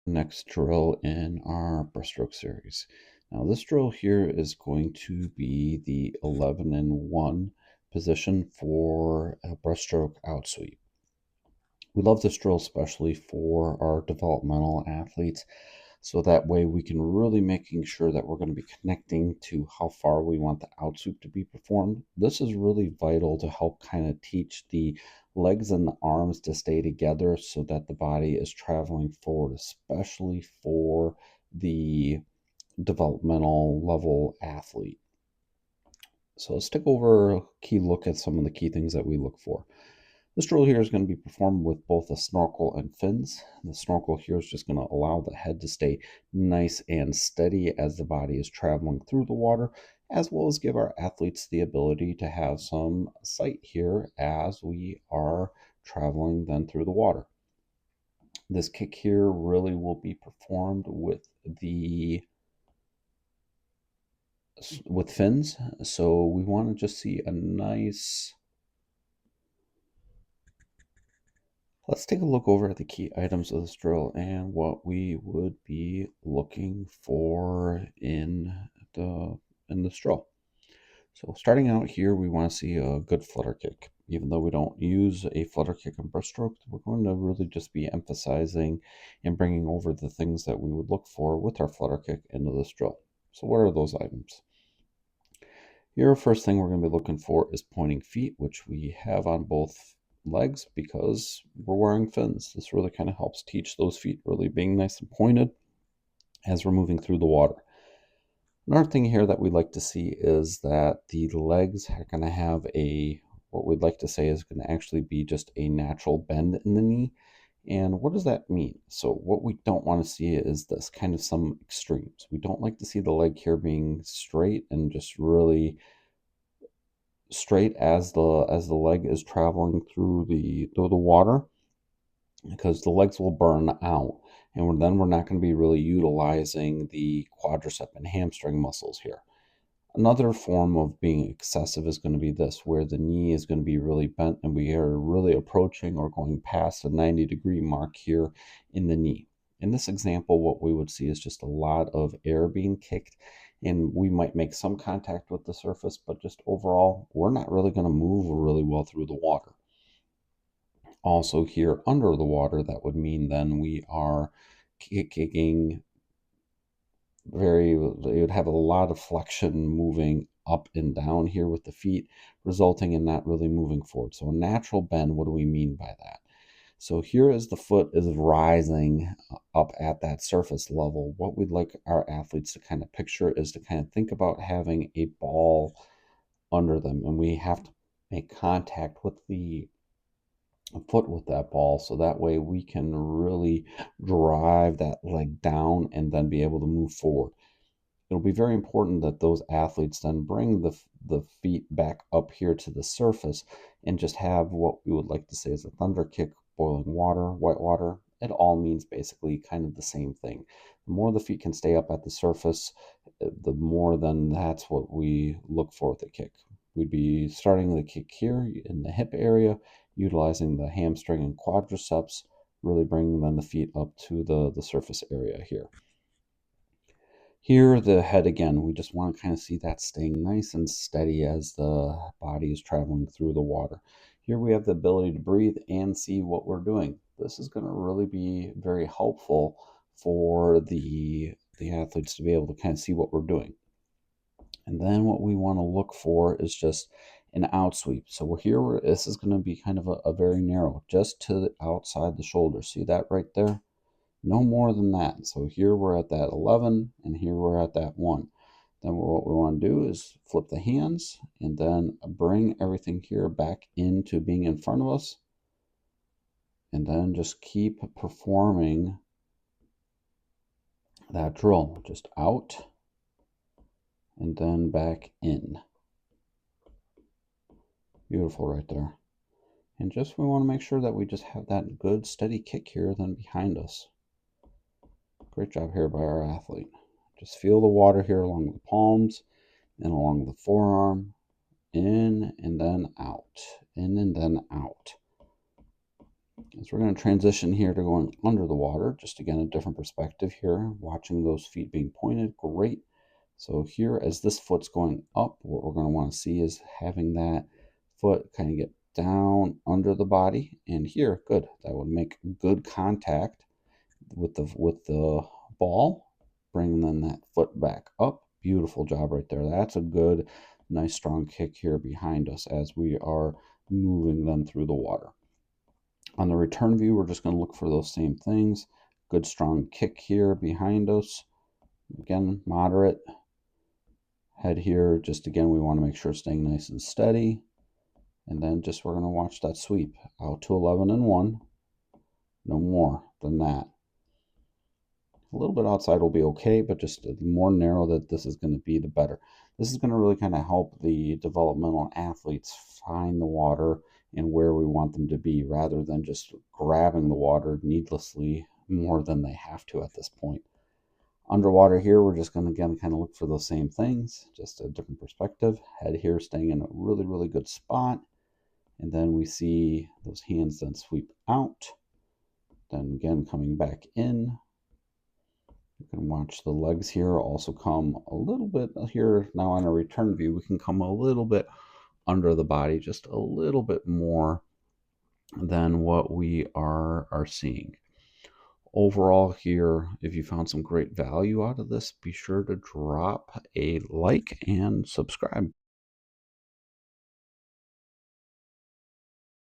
Next drill in our breaststroke series. Now this drill here is going to be the 11 and 1 position for a breaststroke outsweep. We love this drill especially for our developmental athletes, so that way we can really making sure that we're going to be connecting to how far we want the outsweep to be performed. This is really vital to help kind of teach the legs and the arms to stay together so that the body is traveling forward, especially for the developmental level athlete. So let's take over a key look at some of the key things that we look for. This drill here is going to be performed with both a snorkel and fins. The snorkel here is just going to allow the head to stay nice and steady as the body is traveling through the water, as well as give our athletes the ability to have some sight here as we are traveling then through the water. This kick here really will be performed with fins, so we want to just see a nice. Let's take a look over at the key items of this drill and what we would be looking for the in this drill. So starting out here, we want to see a good flutter kick. Even though we don't use a flutter kick in breaststroke, we're going to really just be emphasizing and bringing over the things that we would look for with our flutter kick into this drill. So what are those items? Here, first thing we're going to be looking for is pointing feet, which we have on both legs because we're wearing fins. This really kind of helps teach those feet really being nice and pointed as we're moving through the water. Another thing here that we like to see is that the legs are going to have what we'd like to say is going to actually be just a natural bend in the knee. And what does that mean? So what we don't want to see is this kind of some extremes. We don't like to see the leg here being straight and just really straight as the leg is traveling through the water, because the legs will burn out, and then we're not going to be really utilizing the quadricep and hamstring muscles here. Another form of being excessive is going to be this, where the knee is going to be really bent and we are really approaching or going past the 90-degree mark here in the knee. In this example, what we would see is just a lot of air being kicked, and we might make some contact with the surface, but just overall, we're not really going to move really well through the water. Also here under the water, that would mean then we are kicking it would have a lot of flexion moving up and down here with the feet, resulting in not really moving forward. So a natural bend, what do we mean by that? So here as the foot is rising up at that surface level, what we'd like our athletes to kind of picture is to kind of think about having a ball under them, and we have to make contact with the foot with that ball, so that way we can really drive that leg down and then be able to move forward. It'll be very important that those athletes then bring the feet back up here to the surface and just have what we would like to say is a thunder kick, boiling water, white water. It all means basically kind of the same thing. The more the feet can stay up at the surface, the more then that's what we look for with the kick. We'd be starting the kick here in the hip area, utilizing the hamstring and quadriceps, really bringing then the feet up to the surface area here. Here, the head again, we just want to kind of see that staying nice and steady as the body is traveling through the water. Here we have the ability to breathe and see what we're doing. This is going to really be very helpful for the athletes to be able to kind of see what we're doing. And then what we want to look for is just an out sweep. So this is going to be kind of a very narrow, just to the outside the shoulder. See that right there? No more than that. So here we're at that 11 and here we're at that 1. Then what we want to do is flip the hands and then bring everything here back into being in front of us, and then just keep performing that drill, just out and then back in. Beautiful right there. And just we want to make sure that we just have that good steady kick here then behind us. Great job here by our athlete. Just feel the water here along the palms and along the forearm, in and then out, in and then out. So we're going to transition here to going under the water. Just again, a different perspective here. Watching those feet being pointed, great. So here, as this foot's going up, what we're going to want to see is having that foot kind of get down under the body. And here, good. That would make good contact with the ball. Bringing then that foot back up. Beautiful job right there. That's a good, nice, strong kick here behind us as we are moving them through the water. On the return view, we're just going to look for those same things. Good strong kick here behind us. Again, moderate. Head here, just again, we want to make sure it's staying nice and steady. And then just we're going to watch that sweep. Out to 11 and 1. No more than that. A little bit outside will be okay, but just the more narrow that this is going to be, the better. This is going to really kind of help the developmental athletes find the water and where we want them to be, rather than just grabbing the water needlessly more than they have to at this point. Underwater here, we're just going to again kind of look for those same things, just a different perspective. Head here staying in a really, really good spot. And then we see those hands then sweep out. Then again coming back in. You can watch the legs here also come a little bit here. Now on a return view, we can come a little bit under the body, just a little bit more than what we are seeing. Overall here, if you found some great value out of this, be sure to drop a like and subscribe.